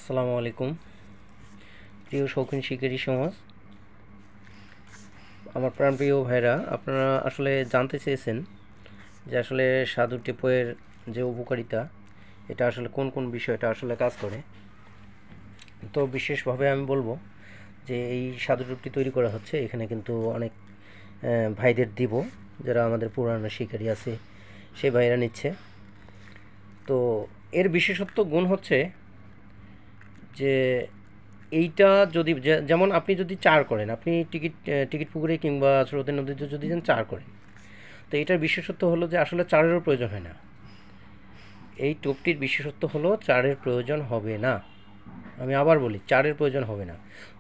আসসালামু আলাইকুম প্রিয় শৌখিন শিকারী সমাজ, আমার প্রাণপ্রিয় ভাইরা, আপনারা আসলে জানতে চেয়েছেন যে আসলে স্বাদু টেপের যে উপকারিতা, এটা আসলে কোন কোন বিষয়টা আসলে কাজ করে। তো বিশেষভাবে আমি বলবো যে এই স্বাদু টেপটি তৈরি করা হচ্ছে এখানে কিন্তু অনেক ভাইদের দিব, যারা আমাদের পুরানো শিকারী আছে সেই ভাইরা নিচ্ছে। তো এর বিশেষত্ব গুণ হচ্ছে যে এইটা যদি যেমন আপনি যদি চার করেন, আপনি টিকিট পুকুরে কিংবা স্রোতের নদীতে যদি যান চার করেন, তো এটার বিশেষত্ব হলো যে আসলে চারেরও প্রয়োজন হয় না। এই টোপটির বিশেষত্ব হলো চারের প্রয়োজন হবে না। আমি আবার বলি, চারের প্রয়োজন হবে না।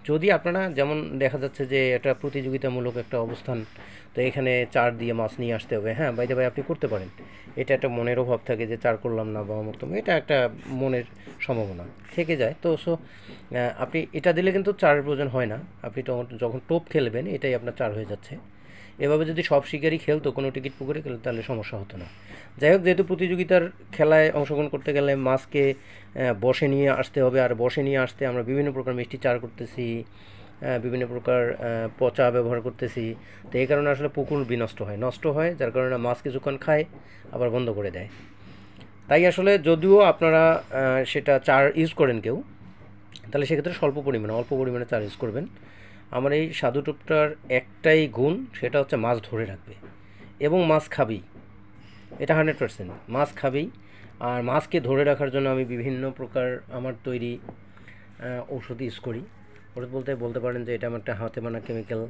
যদি আপনারা, যেমন দেখা যাচ্ছে যে এটা প্রতিযোগিতামূলক একটা অবস্থান, তো এখানে চার দিয়ে মাছ নিয়ে আসতে হবে, হ্যাঁ বাইরে ভাই আপনি করতে পারেন। এটা একটা মনের অভাব থাকে যে চার করলাম না বা অমুক, এটা একটা মনের সম্ভাবনা থেকে যায়। তো আপনি এটা দিলে কিন্তু চারের প্রয়োজন হয় না। আপনি যখন টোপ খেলবেন এটাই আপনার চার হয়ে যাচ্ছে। এভাবে যদি সব শিকারই খেলতো, কোনো টিকিট পুকুরে খেলতো, তাহলে সমস্যা হতো না। যাই হোক, যেহেতু প্রতিযোগিতার খেলায় অংশগ্রহণ করতে গেলে মাছকে বসে নিয়ে আসতে হবে, আর বসে নিয়ে আসতে আমরা বিভিন্ন প্রকার মিষ্টি চার করতেছি, বিভিন্ন প্রকার পচা ব্যবহার করতেছি। তো এই কারণে আসলে পুকুর নষ্ট হয়, যার কারণে মাছ কিছুক্ষণ খায় আবার বন্ধ করে দেয়। তাই আসলে যদিও আপনারা সেটা চার ইউজ করেন কেউ, তাহলে সেক্ষেত্রে অল্প পরিমাণে চার ইউজ করবেন। আমার এই স্বাদু টোপটার একটাই গুণ, সেটা হচ্ছে মাছ ধরে রাখবে এবং মাছ খাবেই। এটা 100% মাছ খাবেই। আর মাছকে ধরে রাখার জন্য আমি বিভিন্ন প্রকার আমার তৈরি ঔষধ ইউজ করি। ওষুধ বলতে পারেন যে এটা আমার একটা হাতে বানা কেমিক্যাল,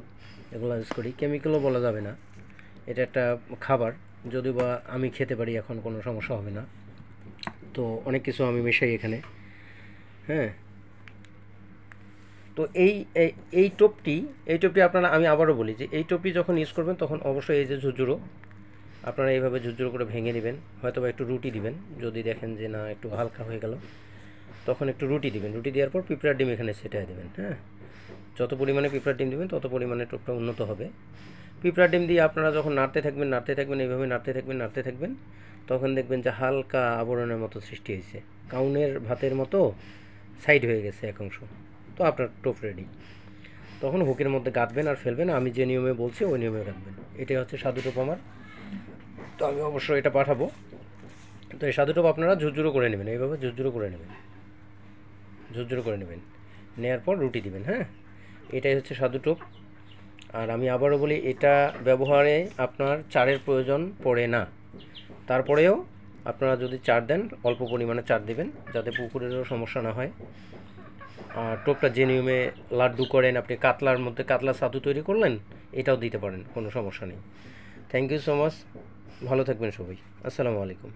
এগুলো ইউজ করি। কেমিক্যালও বলা যাবে না, এটা একটা খাবার। যদিও বা আমি খেতে পারি, এখন কোনো সমস্যা হবে না। তো অনেক কিছু আমি মেশাই এখানে, হ্যাঁ। তো এই টোপটি আপনারা, আমি আবারও বলি যে এই টোপটি যখন ইউজ করবেন তখন অবশ্যই এই যে ঝুরঝুরো, আপনারা এইভাবে ঝুরঝুরো করে ভেঙে নেবেন। হয়তো বা একটু রুটি দিবেন, যদি দেখেন যে না একটু হালকা হয়ে গেল, তখন একটু রুটি দিবেন। রুটি দেওয়ার পর পিঁপড়ার ডিম এখানে ছেটায় দেবেন, হ্যাঁ। যত পরিমাণে পিঁপড়ার ডিম দেবেন তত পরিমাণে টোপটা উন্নত হবে। পিঁপড়ার ডিম দিয়ে আপনারা যখন নাড়তে থাকবেন, এইভাবে নাড়তে থাকবেন, তখন দেখবেন যে হালকা আবরণের মতো সৃষ্টি হয়েছে, কাউনের ভাতের মতো সাইড হয়ে গেছে এক অংশ। তো আপনার টোপ রেডি। তখন হুকের মধ্যে গাঁথবেন আর ফেলবেন। আমি যে নিয়মে বলছি ওই নিয়মে রাখবেন। এটাই হচ্ছে স্বাদু টোপ আমার। তো আমি অবশ্যই এটা পাঠাবো। তো এই স্বাদু টোপ আপনারা ঝুরঝুরো করে নেবেন, এইভাবে ঝুরঝুরো করে নেবেন। নেওয়ার পর রুটি দিবেন, হ্যাঁ। এটাই হচ্ছে স্বাদু টোপ। আর আমি আবারও বলি, এটা ব্যবহারে আপনার চারের প্রয়োজন পড়ে না। তারপরেও আপনারা যদি চার দেন, অল্প পরিমাণে চার দিবেন, যাতে পুকুরেরও সমস্যা না হয়। আর টোপটা যে নিয়মে লাড্ডু করেন, আপনি কাতলার মধ্যে কাতলা ছাতু তৈরি করলেন, এটাও দিতে পারেন, কোনো সমস্যা নেই। থ্যাংক ইউ সো মাচ, ভালো থাকবেন সবাই। আসসালামু আলাইকুম।